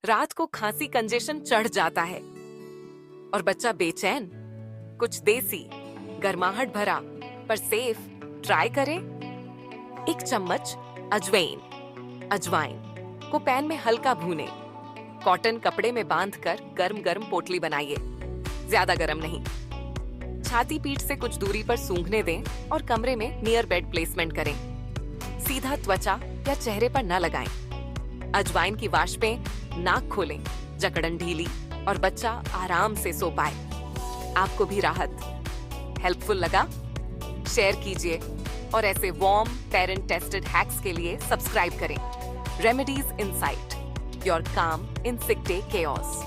रात को खांसी कंजेशन चढ़ जाता है और बच्चा बेचैन। कुछ देसी, गर्माहट भरा पर सेफ ट्राई करें। 1 चम्मच अजवाइन को पैन में हल्का भूनें। कॉटन कपड़े में बांधकर गर्म गर्म पोटली बनाइए, ज्यादा गर्म नहीं। छाती पीठ से कुछ दूरी पर सूंघने दें और कमरे में नियर बेड प्लेसमेंट करें। सीधा त्वचा या चेहरे पर न लगाएं। अजवाइन की वाष्पें नाक खोलें, जकड़न ढीली और बच्चा आराम से सो पाए। आपको भी राहत हेल्पफुल लगा? शेयर कीजिए और ऐसे वार्म पेरेंट टेस्टेड हैक्स के लिए सब्सक्राइब करें। रेमेडीज इनसाइट, योर काम इन सिक डे केओस।